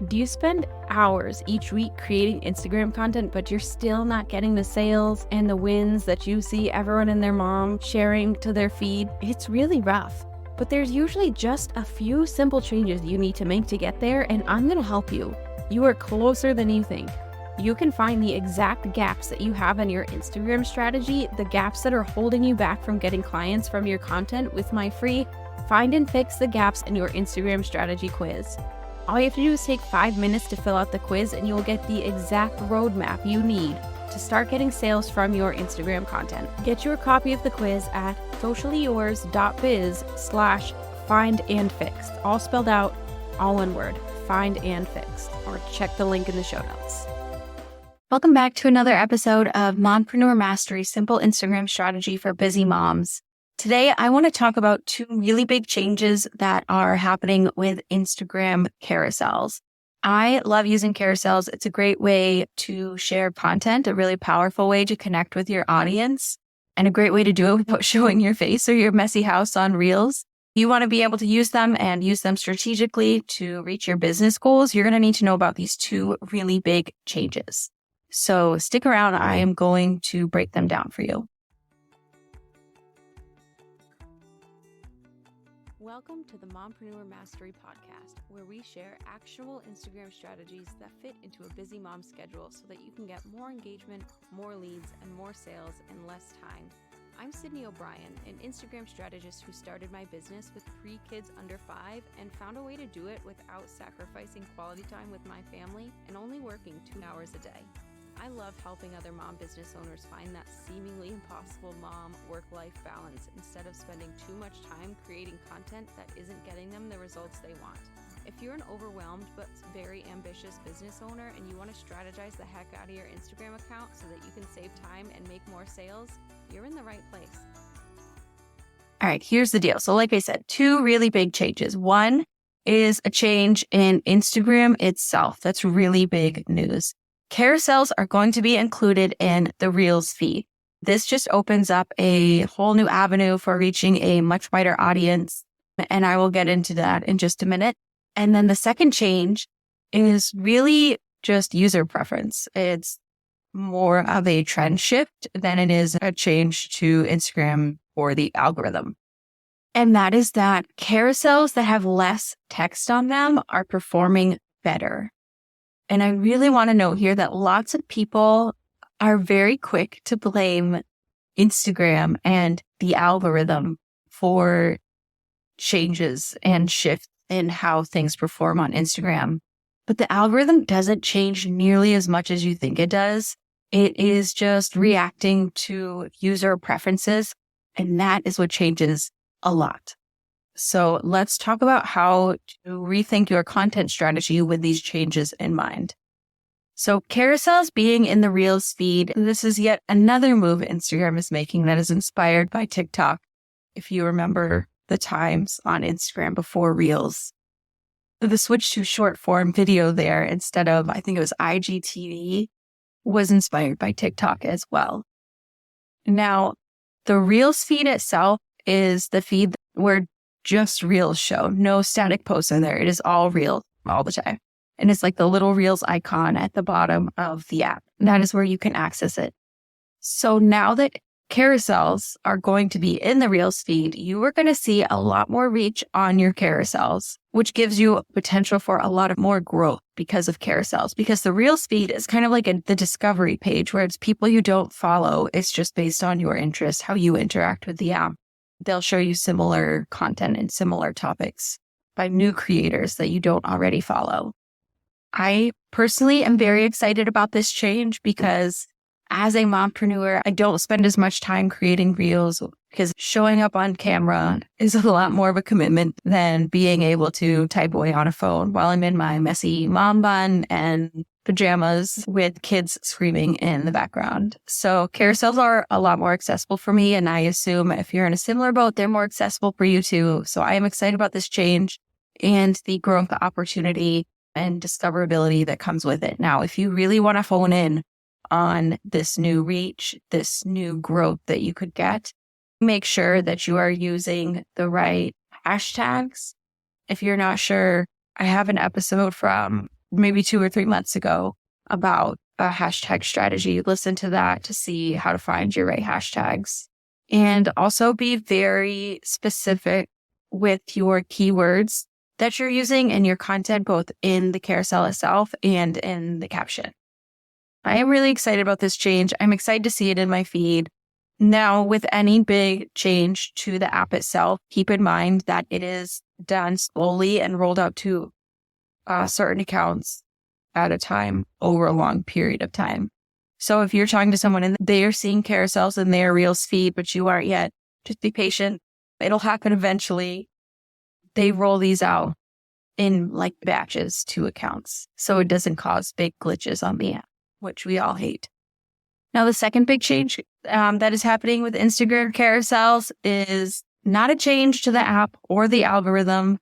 Do you spend hours each week creating Instagram content, but you're still not getting the sales and the wins that you see everyone and their mom sharing to their feed? It's really rough, but there's usually just a few simple changes you need to make to get there, and I'm going to help you. You are closer than you think. You can find the exact gaps that you have in your Instagram strategy, the gaps that are holding you back from getting clients from your content with my free Find and Fix the Gaps in Your Instagram Strategy quiz. All you have to do is take 5 minutes to fill out the quiz and you will get the exact roadmap you need to start getting sales from your Instagram content. Get your copy of the quiz at sociallyyours.biz/findandfixed. All spelled out, all one word, find and fixed, or check the link in the show notes. Welcome back to another episode of Mompreneur Mastery, Simple Instagram Strategy for Busy Moms. Today, I want to talk about two really big changes that are happening with Instagram carousels. I love using carousels. It's a great way to share content, a really powerful way to connect with your audience, and a great way to do it without showing your face or your messy house on Reels. You want to be able to use them and use them strategically to reach your business goals. You're going to need to know about these two really big changes. So stick around. I am going to break them down for you. Welcome to the Mompreneur Mastery Podcast, where we share actionable Instagram strategies that fit into a busy mom's schedule so that you can get more engagement, more leads, and more sales in less time. I'm Sydney O'Brien, an Instagram strategist who started my business with 3 kids under 5 and found a way to do it without sacrificing quality time with my family and only working 2 hours a day. I love helping other mom business owners find that seemingly impossible mom work-life balance instead of spending too much time creating content that isn't getting them the results they want. If you're an overwhelmed but very ambitious business owner and you want to strategize the heck out of your Instagram account so that you can save time and make more sales, you're in the right place. All right, here's the deal. So like I said, 2 really big changes. One is a change in Instagram itself. That's really big news. Carousels are going to be included in the Reels feed. This just opens up a whole new avenue for reaching a much wider audience, and I will get into that in just a minute. And then the second change is really just user preference. It's more of a trend shift than it is a change to Instagram or the algorithm. And that is that carousels that have less text on them are performing better. And I really want to note here that lots of people are very quick to blame Instagram and the algorithm for changes and shifts in how things perform on Instagram. But the algorithm doesn't change nearly as much as you think it does. It is just reacting to user preferences, and that is what changes a lot. So let's talk about how to rethink your content strategy with these changes in mind. So carousels being in the Reels feed, this is yet another move Instagram is making that is inspired by TikTok. If you remember the times on Instagram before Reels, the switch to short form video there instead of, I think it was IGTV, was inspired by TikTok as well. Now, the Reels feed itself is the feed where just Reels show. No static posts in there. It is all Reels all the time. And it's like the little Reels icon at the bottom of the app. That is where you can access it. So now that carousels are going to be in the Reels feed, you are going to see a lot more reach on your carousels, which gives you potential for a lot of more growth because of carousels. Because the Reels feed is kind of like the discovery page where it's people you don't follow. It's just based on your interests, how you interact with the app. They'll show you similar content and similar topics by new creators that you don't already follow. I personally am very excited about this change because as a mompreneur, I don't spend as much time creating Reels because showing up on camera is a lot more of a commitment than being able to type away on a phone while I'm in my messy mom bun and pajamas with kids screaming in the background. So carousels are a lot more accessible for me, and I assume if you're in a similar boat, they're more accessible for you too. So I am excited about this change and the growth opportunity and discoverability that comes with it. Now, if you really want to hone in on this new reach, this new growth that you could get, make sure that you are using the right hashtags. If you're not sure, I have an episode from maybe 2 or 3 months ago about a hashtag strategy. Listen to that to see how to find your right hashtags. And also be very specific with your keywords that you're using in your content, both in the carousel itself and in the caption. I am really excited about this change. I'm excited to see it in my feed. Now, with any big change to the app itself, keep in mind that it is done slowly and rolled out to certain accounts at a time over a long period of time. So if you're talking to someone and they are seeing carousels in their Reels feed, but you aren't yet, just be patient. It'll happen eventually. They roll these out in like batches to accounts, so it doesn't cause big glitches on the app, which we all hate. Now, the second big change that is happening with Instagram carousels is not a change to the app or the algorithm.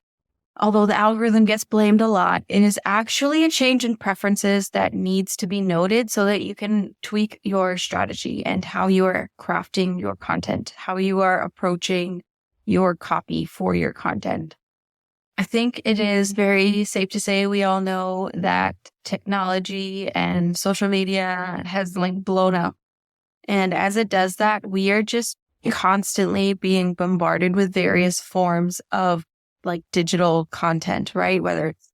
Although the algorithm gets blamed a lot, it is actually a change in preferences that needs to be noted so that you can tweak your strategy and how you are crafting your content, how you are approaching your copy for your content. I think it is very safe to say we all know that technology and social media has like blown up. And as it does that, we are just constantly being bombarded with various forms of like digital content, right? Whether it's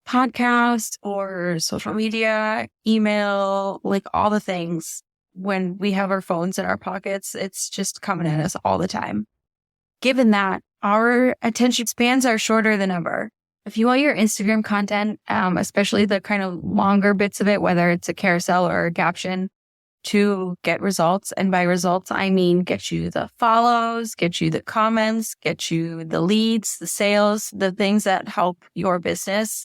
podcast or social media, email, like all the things. When we have our phones in our pockets, it's just coming at us all the time. Given that, our attention spans are shorter than ever. If you want your Instagram content, especially the kind of longer bits of it, whether it's a carousel or a caption, to get results, and by results, I mean get you the follows, get you the comments, get you the leads, the sales, the things that help your business,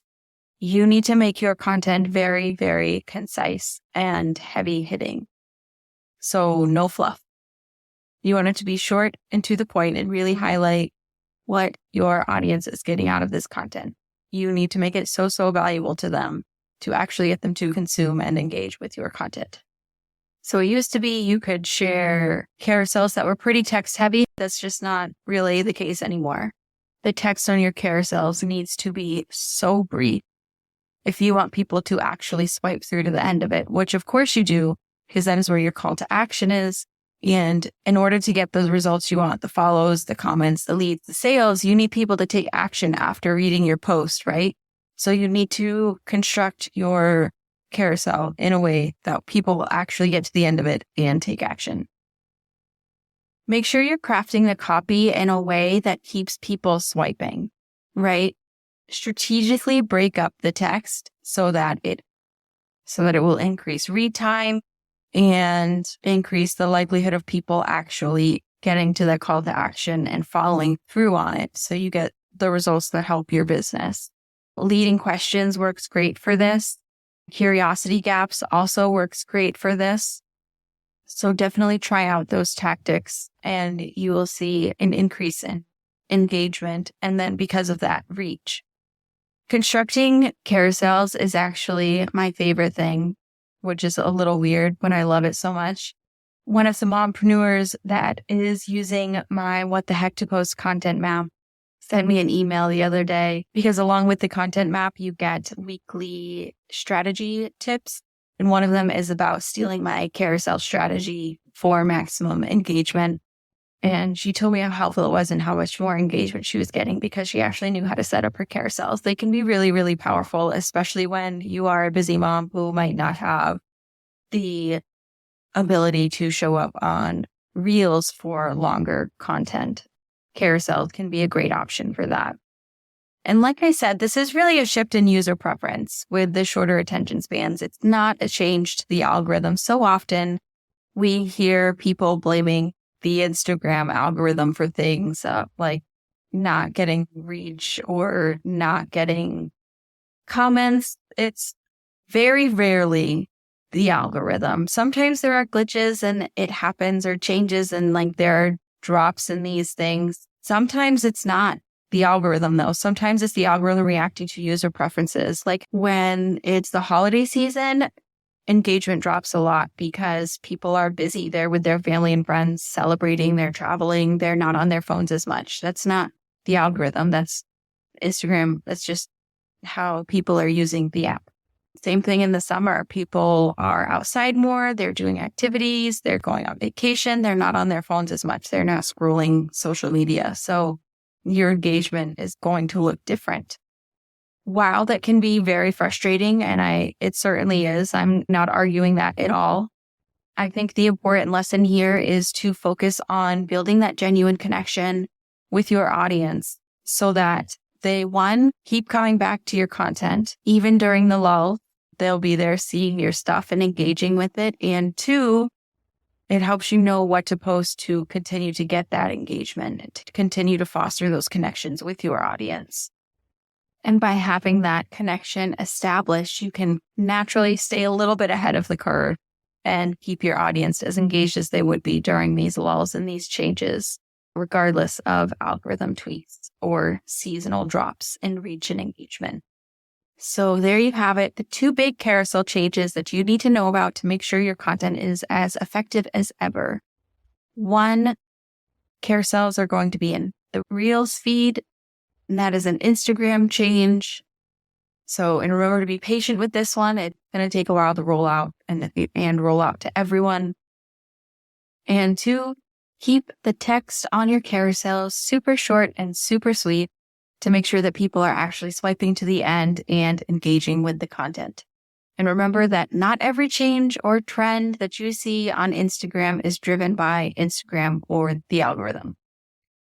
you need to make your content very, very concise and heavy hitting. So no fluff. You want it to be short and to the point and really highlight what your audience is getting out of this content. You need to make it so valuable to them to actually get them to consume and engage with your content. So it used to be you could share carousels that were pretty text heavy. That's just not really the case anymore. The text on your carousels needs to be so brief if you want people to actually swipe through to the end of it, which of course you do, because that is where your call to action is. And in order to get those results you want, the follows, the comments, the leads, the sales, you need people to take action after reading your post, right? So you need to construct your carousel in a way that people will actually get to the end of it and take action. Make sure you're crafting the copy in a way that keeps people swiping, right? Strategically break up the text so that it will increase read time and increase the likelihood of people actually getting to that call to action and following through on it. So you get the results that help your business. Leading questions works great for this. Curiosity gaps also works great for this. So definitely try out those tactics and you will see an increase in engagement. And then because of that, reach. Constructing carousels is actually my favorite thing, which is a little weird, but I love it so much. One of the mompreneurs that is using my What the Heck to Post content map sent me an email the other day because along with the content map, you get weekly strategy tips. And one of them is about stealing my carousel strategy for maximum engagement. And she told me how helpful it was and how much more engagement she was getting because she actually knew how to set up her carousels. They can be really, really powerful, especially when you are a busy mom who might not have the ability to show up on Reels for longer content. Carousels can be a great option for that. And like I said, this is really a shift in user preference with the shorter attention spans. It's not a change to the algorithm. So often we hear people blaming the Instagram algorithm for things like not getting reach or not getting comments. It's very rarely the algorithm. Sometimes there are glitches and it happens or changes and like there are drops in these things. Sometimes it's not the algorithm though. Sometimes it's the algorithm reacting to user preferences. Like when it's the holiday season, engagement drops a lot because people are busy. They're with their family and friends celebrating, they're traveling, they're not on their phones as much. That's not the algorithm. That's Instagram. That's just how people are using the app. Same thing in the summer. People are outside more. They're doing activities. They're going on vacation. They're not on their phones as much. They're not scrolling social media. So your engagement is going to look different. While that can be very frustrating, and it certainly is, I'm not arguing that at all. I think the important lesson here is to focus on building that genuine connection with your audience so that they, one, keep coming back to your content, even during the lull. They'll be there seeing your stuff and engaging with it. And two, it helps you know what to post to continue to get that engagement and to continue to foster those connections with your audience. And by having that connection established, you can naturally stay a little bit ahead of the curve and keep your audience as engaged as they would be during these lulls and these changes, regardless of algorithm tweaks or seasonal drops in reach and engagement. So there you have it, the 2 big carousel changes that you need to know about to make sure your content is as effective as ever. 1, carousels are going to be in the Reels feed, and that is an Instagram change. So, and remember to be patient with this one. It's going to take a while to roll out and roll out to everyone. And 2, keep the text on your carousels super short and super sweet to make sure that people are actually swiping to the end and engaging with the content. And remember that not every change or trend that you see on Instagram is driven by Instagram or the algorithm.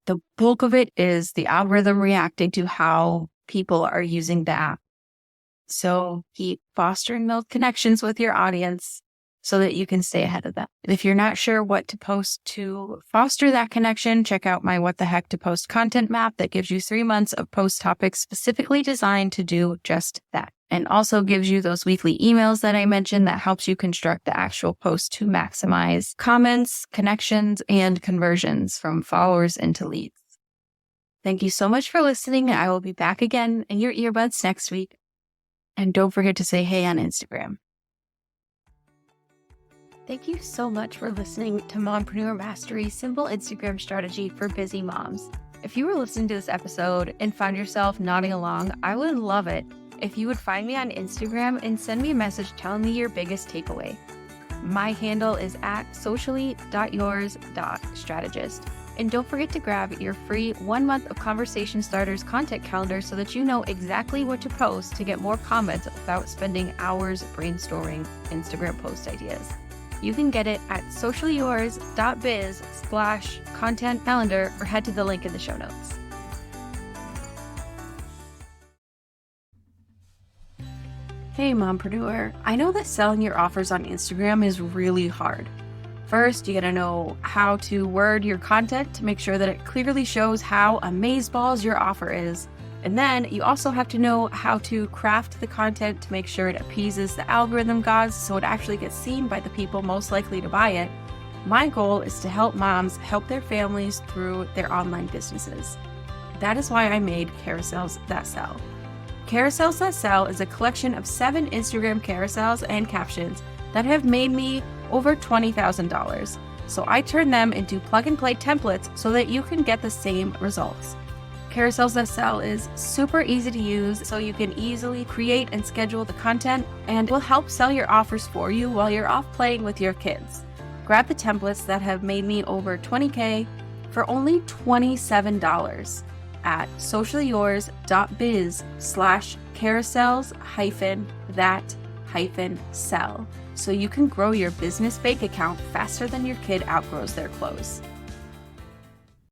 The bulk of it is the algorithm reacting to how people are using the app. So keep fostering those connections with your audience so that you can stay ahead of them. If you're not sure what to post to foster that connection, check out my What the Heck to Post content map that gives you 3 months of post topics specifically designed to do just that. And also gives you those weekly emails that I mentioned that helps you construct the actual post to maximize comments, connections, and conversions from followers into leads. Thank you so much for listening. I will be back again in your earbuds next week. And don't forget to say hey on Instagram. Thank you so much for listening to Mompreneur Mastery, Simple Instagram Strategy for Busy Moms. If you were listening to this episode and found yourself nodding along, I would love it if you would find me on Instagram and send me a message telling me your biggest takeaway. My handle is @socially.yours.strategist. And don't forget to grab your free 1 month of Conversation Starters content calendar so that you know exactly what to post to get more comments without spending hours brainstorming Instagram post ideas. You can get it at sociallyyours.biz/content calendar or head to the link in the show notes. Hey mompreneur, I know that selling your offers on Instagram is really hard. First, you gotta know how to word your content to make sure that it clearly shows how amazeballs your offer is. And then you also have to know how to craft the content to make sure it appeases the algorithm gods so it actually gets seen by the people most likely to buy it. My goal is to help moms help their families through their online businesses. That is why I made Carousels That Sell. Carousels That Sell is a collection of 7 Instagram carousels and captions that have made me over $20,000. So I turned them into plug-and-play templates so that you can get the same results. Carousels That Sell is super easy to use, so you can easily create and schedule the content and will help sell your offers for you while you're off playing with your kids. Grab the templates that have made me over $20K for only $27 at sociallyyours.biz/carousels-that-sell so you can grow your business bank account faster than your kid outgrows their clothes.